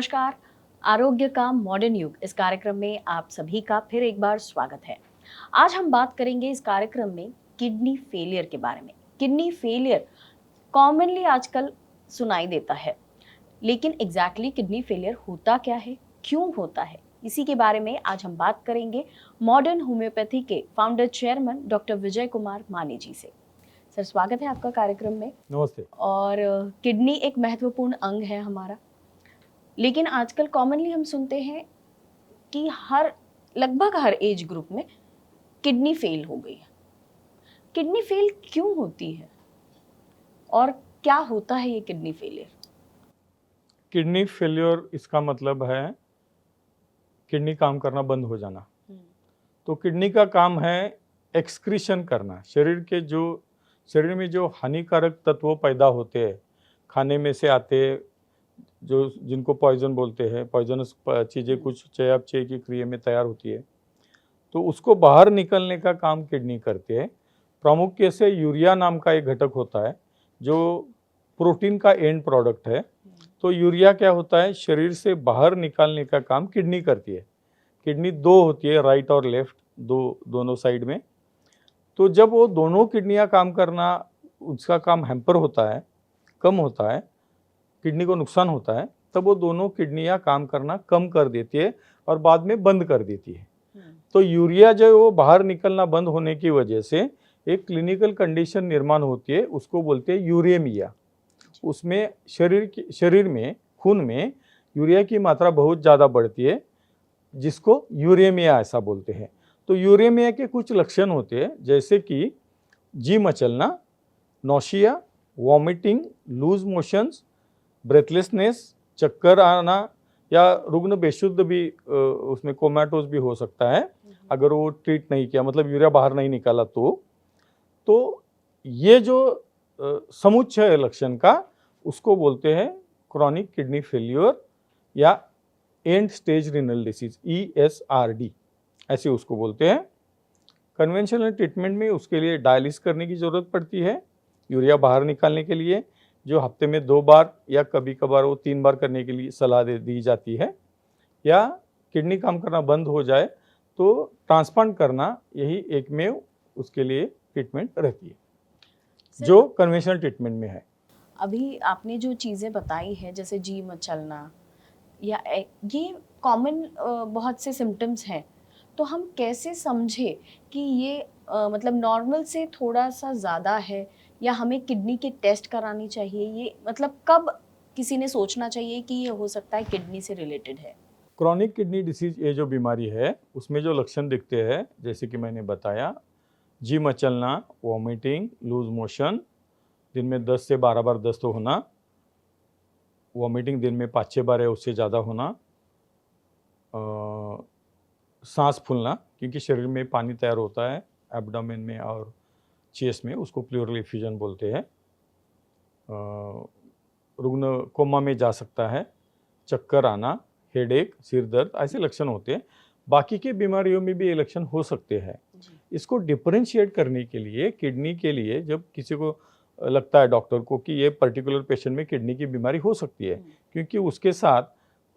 नमस्कार। आरोग्य का मॉडर्न युग इस कार्यक्रम में आप सभी का फिर एक बार स्वागत है। आज हम बात करेंगे इस कार्यक्रम में किडनी फेलियर के बारे में। किडनी फेलियर कॉमनली आजकल सुनाई देता है, लेकिन एग्जैक्टली किडनी फेलियर होता क्या है, क्यों होता है, इसी के बारे में आज हम बात करेंगे मॉडर्न होम्योपैथी के founder chairman doctor Vijay Kumar माने जी से। सर, स्वागत है आपका कार्यक्रम में। नमस्ते। और किडनी एक महत्वपूर्ण अंग है हमारा, लेकिन आजकल कॉमनली हम सुनते हैं कि लगभग हर एज ग्रुप में किडनी फेल हो गई है। किडनी फेल क्यों होती है और क्या होता है ये किडनी फेलियर? किडनी फेलियर इसका मतलब है किडनी काम करना बंद हो जाना। तो किडनी का काम है एक्सक्रीशन करना। शरीर में जो हानिकारक तत्व पैदा होते हैं, खाने में से आते, जो जिनको पॉइजन बोलते हैं, पॉइजनस चीज़ें कुछ चयापचय की क्रिया में तैयार होती है, तो उसको बाहर निकलने का काम किडनी करते हैं। प्रामुख्य से यूरिया नाम का एक घटक होता है जो प्रोटीन का एंड प्रोडक्ट है। तो यूरिया क्या होता है, शरीर से बाहर निकालने का काम किडनी करती है। किडनी दो होती है, राइट और लेफ्ट, दोनों साइड में। तो जब वो दोनों किडनियां काम करना, उसका काम हैम्पर होता है, कम होता है, किडनी को नुकसान होता है, तब वो दोनों किडनियां काम करना कम कर देती है और बाद में बंद कर देती है। तो यूरिया जो है वो बाहर निकलना बंद होने की वजह से एक क्लिनिकल कंडीशन निर्माण होती है, उसको बोलते हैं यूरेमिया। उसमें शरीर में, खून में यूरिया की मात्रा बहुत ज़्यादा बढ़ती है, जिसको यूरेमिया ऐसा बोलते हैं। तो यूरेमिया के कुछ लक्षण होते हैं, जैसे कि जी मचलना, nausea, vomiting, loose motions, breathlessness, चक्कर आना, या रुग्ण बेशुद्ध भी, उसमें कोमाटोस भी हो सकता है अगर वो ट्रीट नहीं किया, मतलब यूरिया बाहर नहीं निकाला। तो ये जो समुच्चय है लक्षण का, उसको बोलते हैं क्रॉनिक किडनी फेल्यूर या and stage renal disease, ESRD ऐसे उसको बोलते हैं। कन्वेंशनल ट्रीटमेंट में उसके लिए डायलिसिस करने की ज़रूरत पड़ती है यूरिया बाहर निकालने के लिए, जो हफ्ते में 2 बार या कभी कभार वो 3 बार करने के लिए सलाह दी जाती है। या किडनी काम करना बंद हो जाए तो ट्रांसप्लांट करना, यही एकमेव उसके लिए ट्रीटमेंट रहती है जो कन्वेंशनल ट्रीटमेंट में है। अभी आपने जो चीज़ें बताई है, जैसे जी मचलना या ये कॉमन बहुत से सिम्टम्स हैं, तो हम कैसे समझे कि ये मतलब नॉर्मल से थोड़ा सा ज़्यादा है या हमें किडनी के टेस्ट करानी चाहिए? ये मतलब कब किसी ने सोचना चाहिए कि ये हो सकता है किडनी से रिलेटेड है? क्रॉनिक किडनी डिसीज, ये जो बीमारी है, उसमें जो लक्षण दिखते हैं, जैसे कि मैंने बताया, जी मचलना, वॉमिटिंग, लूज मोशन, दिन में 10 से 12 बार दस्त होना, वॉमिटिंग दिन में 5-6 बार या उससे ज़्यादा होना, सांस फूलना, क्योंकि शरीर में पानी तैयार होता है एब्डोमेन में और चेस्ट में, उसको प्लूरल एफ्यूजन बोलते हैं। रुग्ण कोमा में जा सकता है, चक्कर आना, हेडेक, सिर दर्द, ऐसे लक्षण होते हैं। बाकी के बीमारियों में भी ये लक्षण हो सकते हैं। इसको डिफरेंशिएट करने के लिए, किडनी के लिए जब किसी को लगता है डॉक्टर को कि ये पर्टिकुलर पेशेंट में किडनी की बीमारी हो सकती है, क्योंकि उसके साथ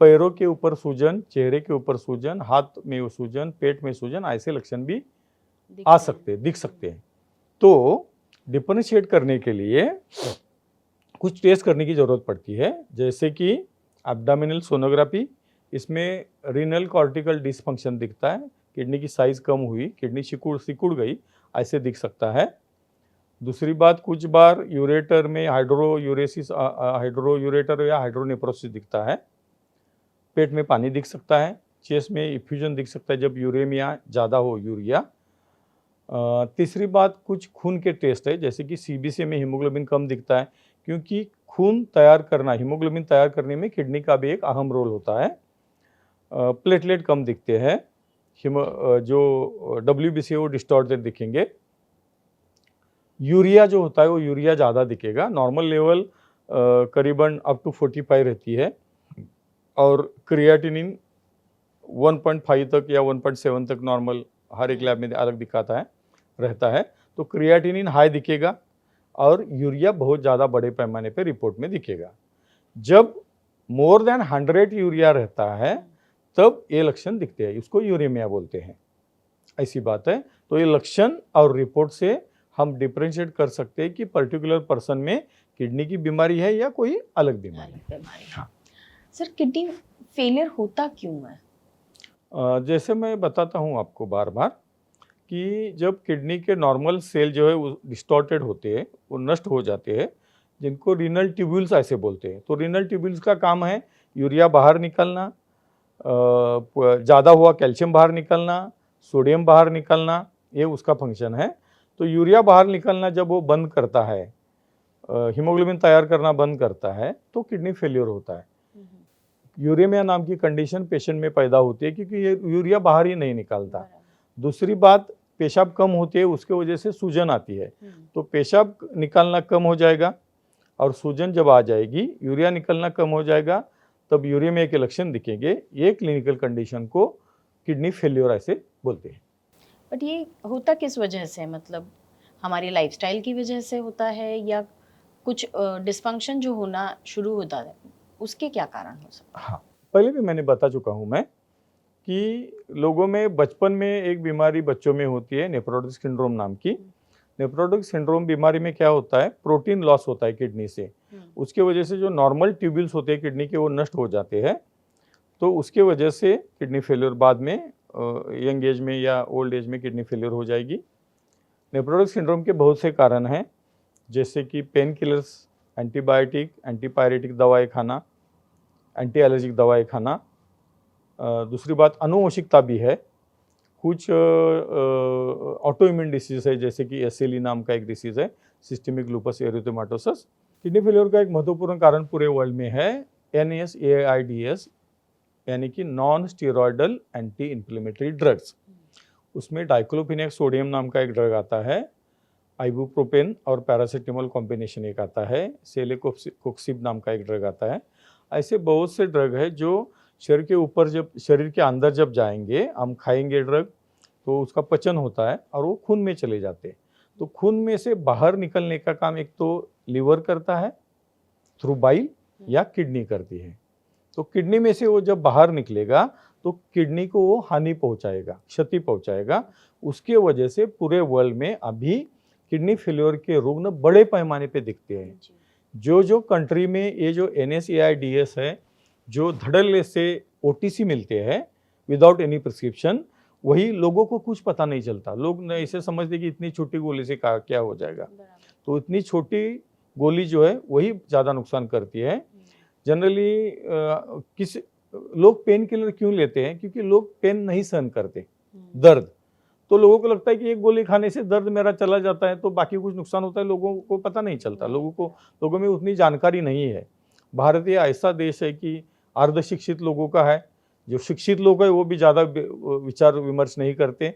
पैरों के ऊपर सूजन, चेहरे के ऊपर सूजन, हाथ में सूजन, पेट में सूजन, ऐसे लक्षण भी दिख सकते हैं। तो डिफरेंशिएट करने के लिए कुछ टेस्ट करने की ज़रूरत पड़ती है, जैसे कि एब्डोमिनल सोनोग्राफी। इसमें रीनल कॉर्टिकल डिसफंक्शन दिखता है, किडनी की साइज़ कम हुई, किडनी सिकुड़ गई, ऐसे दिख सकता है। दूसरी बात, कुछ बार यूरेटर में हाइड्रोयूरेटर या हाइड्रोनेफ्रोसिस दिखता है। पेट में पानी दिख सकता है, चेस्ट में इफ्यूजन दिख सकता है जब यूरेमिया ज़्यादा हो, यूरिया। तीसरी बात, कुछ खून के टेस्ट है, जैसे कि CBC में हीमोग्लोबिन कम दिखता है, क्योंकि खून तैयार करना, हीमोग्लोबिन तैयार करने में किडनी का भी एक अहम रोल होता है। प्लेटलेट कम दिखते हैं, जो WBC है वो डिस्टॉर्टेड दिखेंगे। यूरिया जो होता है वो यूरिया ज़्यादा दिखेगा, नॉर्मल लेवल करीबन अप टू 45 रहती है, और क्रिएटिनिन 1.5 तक या 1.7 तक नॉर्मल हर एक लैब में अलग दिखाता है, रहता है। तो क्रिएटिनिन हाई दिखेगा और यूरिया बहुत ज़्यादा बड़े पैमाने पे रिपोर्ट में दिखेगा। जब मोर देन 100 यूरिया रहता है तब ये लक्षण दिखते हैं, इसको यूरेमिया बोलते हैं। ऐसी बात है। तो ये लक्षण और रिपोर्ट से हम डिफरेंशिएट कर सकते हैं कि पर्टिकुलर पर्सन में किडनी की बीमारी है या कोई अलग बीमारी है। हाँ। सर किडनी फेलियर होता क्यों है? जैसे मैं बताता हूँ आपको बार बार कि जब किडनी के नॉर्मल सेल जो है वो डिस्टॉर्टेड होते हैं, वो नष्ट हो जाते हैं, जिनको रीनल ट्यूब्यूल्स ऐसे बोलते हैं। तो रीनल ट्यूब्यूल्स का काम है यूरिया बाहर निकलना, ज़्यादा हुआ कैल्शियम बाहर निकलना, सोडियम बाहर निकलना, ये उसका फंक्शन है। तो यूरिया बाहर निकलना जब वो बंद करता है, हीमोग्लोबिन तैयार करना बंद करता है, तो किडनी फेलियर होता है। यूरेमिया नाम की कंडीशन पेशेंट में पैदा होती है क्योंकि ये यूरिया बाहर ही नहीं निकलता। दूसरी बात, पेशाब कम होती है, उसके वजह से सूजन आती है। तो पेशाब निकलना कम हो जाएगा और सूजन जब आ जाएगी, यूरिया निकलना कम हो जाएगा, तब यूरेमिया के लक्षण दिखेंगे। ये क्लिनिकल कंडीशन को किडनी फेलियर ऐसे बोलते हैं। बट ये होता किस वजह से, मतलब हमारी लाइफस्टाइल की वजह से होता है या कुछ डिस्फंक्शन जो होना शुरू होता है, उसके क्या कारण हो सकता है? हाँ, पहले भी मैंने बता चुका हूँ मैं कि लोगों में बचपन में एक बीमारी बच्चों में होती है नेफ्रोटिक सिंड्रोम नाम की। नेफ्रोटिक सिंड्रोम बीमारी में क्या होता है, प्रोटीन लॉस होता है किडनी से। उसके वजह से जो नॉर्मल ट्यूब्यूल्स होते हैं किडनी के, वो नष्ट हो जाते हैं। तो उसके वजह से किडनी फेलियर बाद में यंग एज में या ओल्ड एज में किडनी फेलियर हो जाएगी। नेफ्रोटिक सिंड्रोम के बहुत से कारण हैं, जैसे कि पेन किलर्स, एंटीबायोटिक, एंटीपायरेटिक दवाएं खाना, एंटी एलर्जिक दवाएं खाना। दूसरी बात, अनुवंशिकता भी है। कुछ ऑटो इम्यून डिसीज है, जैसे कि SLE नाम का एक डिसीज है, सिस्टेमिक लूपस एरिथेमाटोसस। किडनी फेलियर का एक महत्वपूर्ण कारण पूरे वर्ल्ड में है NSAIDs, यानी कि non steroidal anti inflammatory drugs. उसमें डाइक्लोफिनेक सोडियम नाम का एक ड्रग आता है, आइबुप्रोपेन और पैरासीटामोल कॉम्बिनेशन एक आता है, सेलेकोक्सिब नाम का एक ड्रग आता है। ऐसे बहुत से ड्रग है जो शरीर के ऊपर, जब शरीर के अंदर जब जाएंगे, हम खाएंगे ड्रग, तो उसका पचन होता है और वो खून में चले जाते हैं। तो खून में से बाहर निकलने का काम एक तो लीवर करता है थ्रू बाइल, या किडनी करती है। तो किडनी में से वो जब बाहर निकलेगा तो किडनी को वो हानि पहुंचाएगा, क्षति पहुंचाएगा। उसके वजह से पूरे वर्ल्ड में अभी किडनी फेलियर के रुग्ण बड़े पैमाने पे दिखते हैं। जो कंट्री में ये जो NSAIDs है, जो धड़ल्ले से OTC मिलते हैं विदाउट एनी प्रिस्क्रिप्शन, वही लोगों को कुछ पता नहीं चलता। लोग ऐसे समझते कि इतनी छोटी गोली से क्या हो जाएगा। तो इतनी छोटी गोली जो है वही ज़्यादा नुकसान करती है। जनरली किस लोग पेन किलर क्यों लेते हैं, क्योंकि लोग पेन नहीं सहन करते, दर्द। तो लोगों को लगता है कि एक गोली खाने से दर्द मेरा चला जाता है, तो बाकी कुछ नुकसान होता है, लोगों को पता नहीं चलता। लोगों में उतनी जानकारी नहीं है। भारत ये ऐसा देश है कि अर्ध शिक्षित लोगों का है। जो शिक्षित लोग हैं वो भी ज़्यादा विचार विमर्श नहीं करते,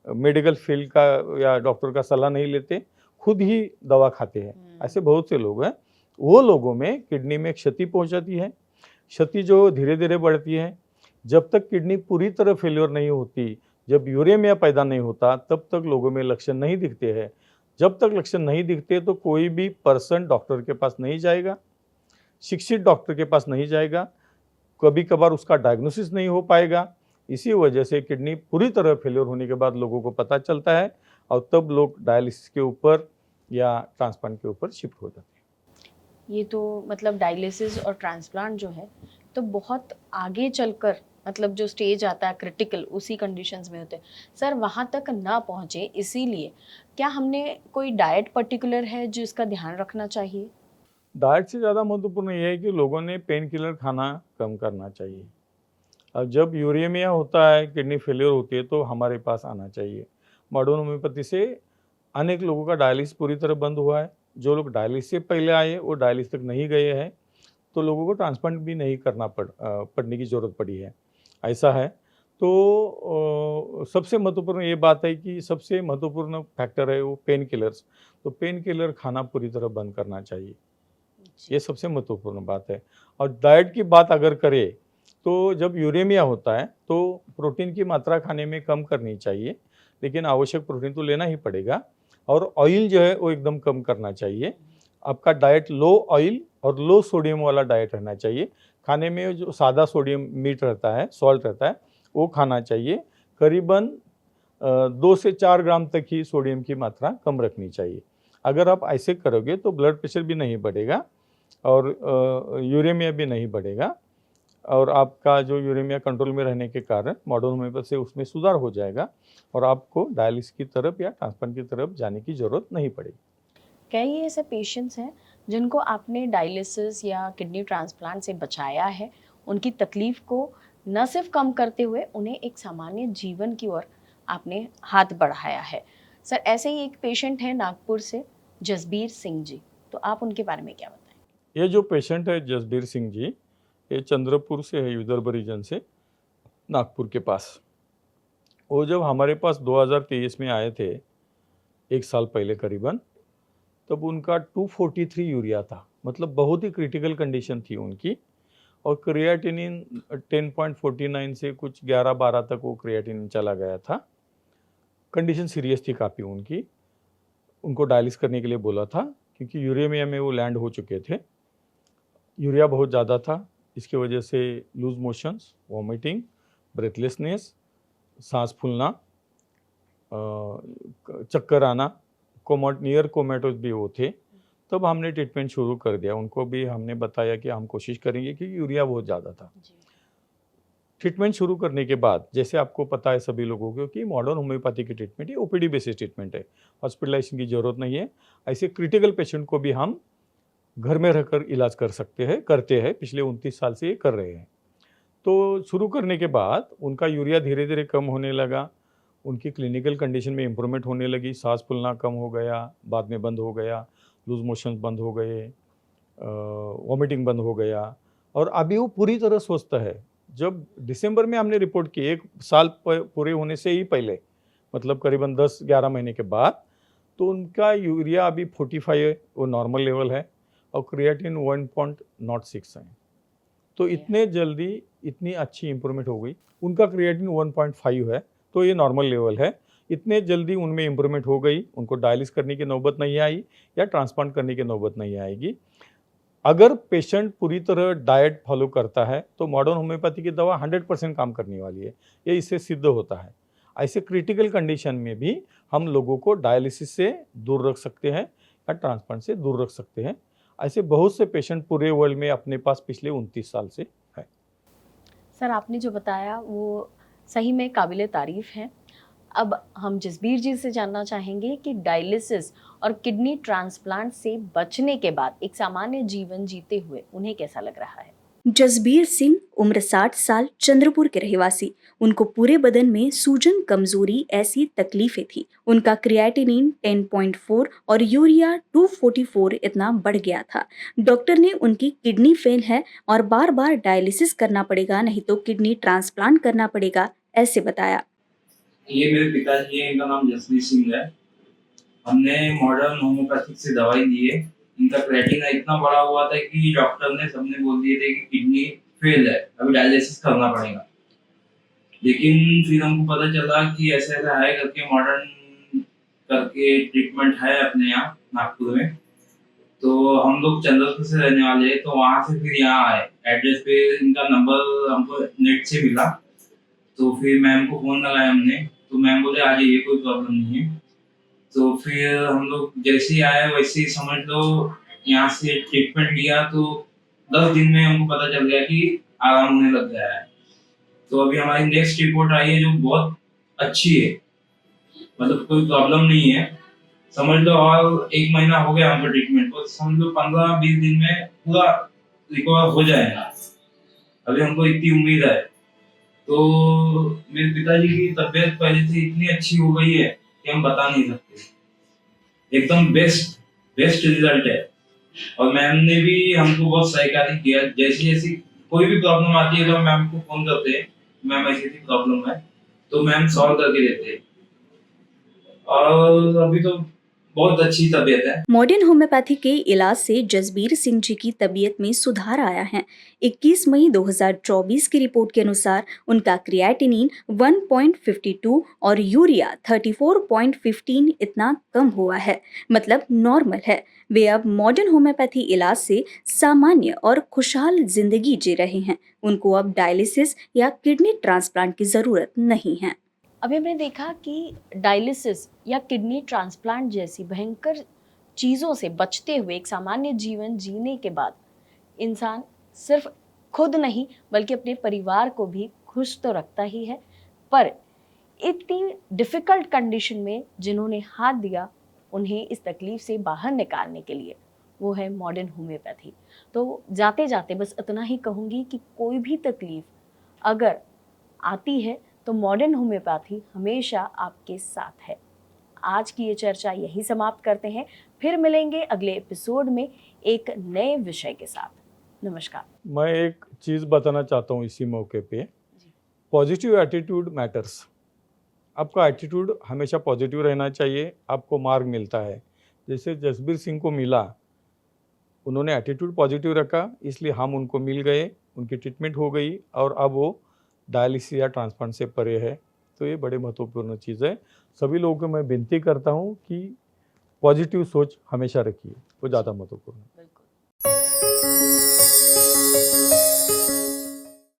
मेडिकल फील्ड का या डॉक्टर का सलाह नहीं लेते, खुद ही दवा खाते हैं। ऐसे बहुत से लोग हैं। वो लोगों में किडनी में क्षति पहुंचाती है। क्षति जो धीरे धीरे बढ़ती है। जब तक किडनी पूरी तरह फेलियर नहीं होती, जब यूरेमिया पैदा नहीं होता, तब तक लोगों में लक्षण नहीं दिखते हैं। जब तक लक्षण नहीं दिखते तो कोई भी पर्सन डॉक्टर के पास नहीं जाएगा, शिक्षित डॉक्टर के पास नहीं जाएगा, कभी कभार उसका डायग्नोसिस नहीं हो पाएगा। इसी वजह से किडनी पूरी तरह फेलियर होने के बाद लोगों को पता चलता है और तब लोग डायलिसिस के ऊपर या ट्रांसप्लांट के ऊपर शिफ्ट हो जाते हैं। ये तो मतलब डायलिसिस और ट्रांसप्लांट जो है तो बहुत आगे चलकर, मतलब जो स्टेज आता है क्रिटिकल, उसी कंडीशंस में होते हैं। सर वहाँ तक ना पहुँचे, इसीलिए क्या हमने कोई डाइट पर्टिकुलर है जो इसका ध्यान रखना चाहिए? डाइट से ज़्यादा महत्वपूर्ण यह है कि लोगों ने पेन किलर खाना कम करना चाहिए। अब जब यूरेमिया होता है, किडनी फेलियर होती है, तो हमारे पास आना चाहिए। मॉडर्न होम्योपैथी से अनेक लोगों का डायलिसिस पूरी तरह बंद हुआ है। जो लोग डायलिसिस से पहले आए वो डायलिसिस तक नहीं गए हैं, तो लोगों को ट्रांसप्लांट भी नहीं करना पड़ने की ज़रूरत पड़ी है। ऐसा है। तो सबसे महत्वपूर्ण ये बात है कि सबसे महत्वपूर्ण फैक्टर है वो पेन किलर्स। तो पेन किलर खाना पूरी तरह बंद करना चाहिए, ये सबसे महत्वपूर्ण बात है। और डाइट की बात अगर करें तो जब यूरेमिया होता है तो प्रोटीन की मात्रा खाने में कम करनी चाहिए, लेकिन आवश्यक प्रोटीन तो लेना ही पड़ेगा। और ऑयल जो है वो एकदम कम करना चाहिए। आपका डाइट लो ऑयल और लो सोडियम वाला डाइट रहना चाहिए, खाने में जो सादा सोडियम मीट रहता है, सॉल्ट रहता है, वो खाना चाहिए। करीबन 2 से 4 ग्राम तक ही सोडियम की मात्रा कम रखनी चाहिए। अगर आप ऐसे करोगे तो ब्लड प्रेशर भी नहीं बढ़ेगा और यूरेमिया भी नहीं बढ़ेगा, और आपका जो यूरेमिया कंट्रोल में रहने के कारण मॉडर्न होम्योपैथी से उसमें सुधार हो जाएगा और आपको डायलिसिस की तरफ या ट्रांसप्लांट की तरफ जाने की ज़रूरत नहीं पड़ेगी। कई ऐसे पेशेंट्स हैं जिनको आपने डायलिसिस या किडनी ट्रांसप्लांट से बचाया है, उनकी तकलीफ को न सिर्फ कम करते हुए उन्हें एक सामान्य जीवन की ओर आपने हाथ बढ़ाया है। सर, ऐसे ही एक पेशेंट है नागपुर से, जसबीर सिंह जी, तो आप उनके बारे में क्या बताएं? ये जो पेशेंट है जसबीर सिंह जी, ये चंद्रपुर से है, विदर्भ रीजन से, नागपुर के पास। वो जब हमारे पास 2023 में आए थे, 1 साल पहले करीबन, तब उनका 243 यूरिया था, मतलब बहुत ही क्रिटिकल कंडीशन थी उनकी, और क्रिएटिनिन 10.49 से कुछ 11-12 तक वो क्रिएटिनिन चला गया था। कंडीशन सीरियस थी काफ़ी उनकी। उनको डायलिसिस करने के लिए बोला था क्योंकि यूरेमिया में वो लैंड हो चुके थे। यूरिया बहुत ज़्यादा था, इसकी वजह से लूज मोशंस, वॉमिटिंग, ब्रेथलेसनेस, सांस फूलना, चक्कर आना, नियर कोमेटोज भी वो थे। तब हमने ट्रीटमेंट शुरू कर दिया। उनको भी हमने बताया कि हम कोशिश करेंगे कि यूरिया बहुत ज़्यादा था। ट्रीटमेंट शुरू करने के बाद, जैसे आपको पता है सभी लोगों को कि मॉडर्न होम्योपैथी की ट्रीटमेंट ये ओपीडी बेसिस ट्रीटमेंट है, हॉस्पिटलाइजेशन की ज़रूरत नहीं है। ऐसे क्रिटिकल पेशेंट को भी हम घर में रहकर इलाज कर सकते हैं, करते हैं, पिछले 29 साल से ये कर रहे हैं। तो शुरू करने के बाद उनका यूरिया धीरे धीरे कम होने लगा, उनकी क्लिनिकल कंडीशन में इम्प्रूवमेंट होने लगी, सांस फूलना कम हो गया, बाद में बंद हो गया, लूज मोशन बंद हो गए, वॉमिटिंग बंद हो गया, और अभी वो पूरी तरह स्वस्थ है। जब दिसंबर में हमने रिपोर्ट की, 1 साल पूरे होने से ही पहले, मतलब करीबन 10-11 महीने के बाद, तो उनका यूरिया अभी 45 है, वो नॉर्मल लेवल है, और क्रिएटिन 1.06 है। तो इतने जल्दी इतनी अच्छी इम्प्रूवमेंट हो गई। उनका क्रिएटिन 1.5 है, तो ये नॉर्मल लेवल है। इतने जल्दी उनमें इम्प्रूवमेंट हो गई, उनको डायलिसिस करने की नौबत नहीं आई या ट्रांसप्लांट करने की नौबत नहीं आएगी। अगर पेशेंट पूरी तरह डाइट फॉलो करता है तो मॉडर्न होम्योपैथी की दवा 100% काम करने वाली है, ये इससे सिद्ध होता है। ऐसे क्रिटिकल कंडीशन में भी हम लोगों को डायलिसिस से दूर रख सकते हैं या ट्रांसप्लांट से दूर रख सकते हैं। ऐसे बहुत से पेशेंट पूरे वर्ल्ड में अपने पास पिछले 29 साल से है। सर, आपने जो बताया वो सही में काबिले तारीफ है। अब हम जसबीर जी से जानना चाहेंगे कि डायलिसिस और किडनी ट्रांसप्लांट से बचने के बाद एक सामान्य जीवन जीते हुए उन्हें कैसा लग रहा है। जसबीर सिंह उम्र 60 साल, चंद्रपुर के रहवासी। उनको पूरे बदन में सूजन, कमजोरी ऐसी तकलीफें थी। उनका क्रिएटिनिन 10.4 और यूरिया 244 इतना बढ़ गया था। डॉक्टर ने उनकी किडनी फेल है और बार बार डायलिसिस करना पड़ेगा, नहीं तो किडनी ट्रांसप्लांट करना पड़ेगा, ऐसे बताया। ये मेरे पिताजी हैं, इनका नाम जसबीर सिंह है। हमने मॉडर्न होम्योपैथिक से दवाई दी है। इनका क्रिएटिनिन इतना बड़ा हुआ था कि डॉक्टर ने सबने बोल दिए थे कि किडनी फेल है, अभी डायलिसिस करना पड़ेगा। लेकिन फिर हमको पता चला कि ऐसा ऐसा है करके, मॉडर्न करके ट्रीटमेंट है अपने यहाँ नागपुर में। तो हम लोग चंद्रपुर से रहने वाले हैं, तो वहाँ से फिर यहाँ आए। एड्रेस पे इनका नंबर हमको नेट से मिला, तो फिर मैम को फोन लगाया हमने, तो मैम बोले आ जाइए, कोई प्रॉब्लम नहीं है। तो फिर हम लोग जैसे ही आए वैसे ही समझ लो यहाँ से ट्रीटमेंट लिया, तो 10 दिन में हमको पता चल गया कि आराम होने लग गया है। तो अभी हमारी नेक्स्ट रिपोर्ट आई है जो बहुत अच्छी है, मतलब कोई प्रॉब्लम नहीं है। समझ लो और 1 महीना हो गया हमको ट्रीटमेंट को, समझ लो 15-20 दिन में पूरा रिकवर हो जाएगा, अभी हमको इतनी उम्मीद है। तो मेरे पिताजी की तबीयत पहले से इतनी अच्छी हो गई है कि हम बता नहीं सकते। एकदम बेस्ट रिजल्ट है। और मैम ने भी हमको बहुत सहकारी किया। जैसी जैसी कोई भी प्रॉब्लम आती है तो मैम को फोन करते हैं, मैम ऐसी प्रॉब्लम है, तो मैम सॉल्व करके देते हैं। और अभी तो बहुत अच्छी तबीयत है। मॉडर्न होम्योपैथी के इलाज से जसबीर सिंह जी की तबीयत में सुधार आया है। 21 मई 2024 की रिपोर्ट के अनुसार उनका क्रिएटिनिन 1.52 और यूरिया 34.15 इतना कम हुआ है, मतलब नॉर्मल है। वे अब मॉडर्न होम्योपैथी इलाज से सामान्य और खुशहाल जिंदगी जी रहे हैं। उनको अब डायलिसिस या किडनी ट्रांसप्लांट की जरूरत नहीं है। अभी हमने देखा कि डायलिसिस या किडनी ट्रांसप्लांट जैसी भयंकर चीज़ों से बचते हुए एक सामान्य जीवन जीने के बाद इंसान सिर्फ खुद नहीं बल्कि अपने परिवार को भी खुश तो रखता ही है, पर इतनी डिफ़िकल्ट कंडीशन में जिन्होंने हाथ दिया उन्हें इस तकलीफ से बाहर निकालने के लिए वो है मॉडर्न होम्योपैथी। तो जाते जाते बस इतना ही कहूँगी कि कोई भी तकलीफ अगर आती है तो मॉडर्न होम्योपैथी हमेशा आपके साथ है। आज की ये चर्चा यही समाप्त करते हैं, फिर मिलेंगे अगले एपिसोड में एक नए विषय के साथ। नमस्कार। मैं एक चीज़ बताना चाहता हूँ इसी मौके पे, पॉजिटिव एटीट्यूड मैटर्स। आपका एटीट्यूड हमेशा पॉजिटिव रहना चाहिए, आपको मार्ग मिलता है। जैसे जसबीर सिंह को मिला, उन्होंने एटीट्यूड पॉजिटिव रखा, इसलिए हम उनको मिल गए, उनकी ट्रीटमेंट हो गई और अब वो डायलिसिस या ट्रांसप्लांट से परे है। तो ये बड़े महत्वपूर्ण चीज़ है। सभी लोगों को मैं विनती करता हूँ कि पॉजिटिव सोच हमेशा रखिए, वो ज़्यादा महत्वपूर्ण है। बिल्कुल।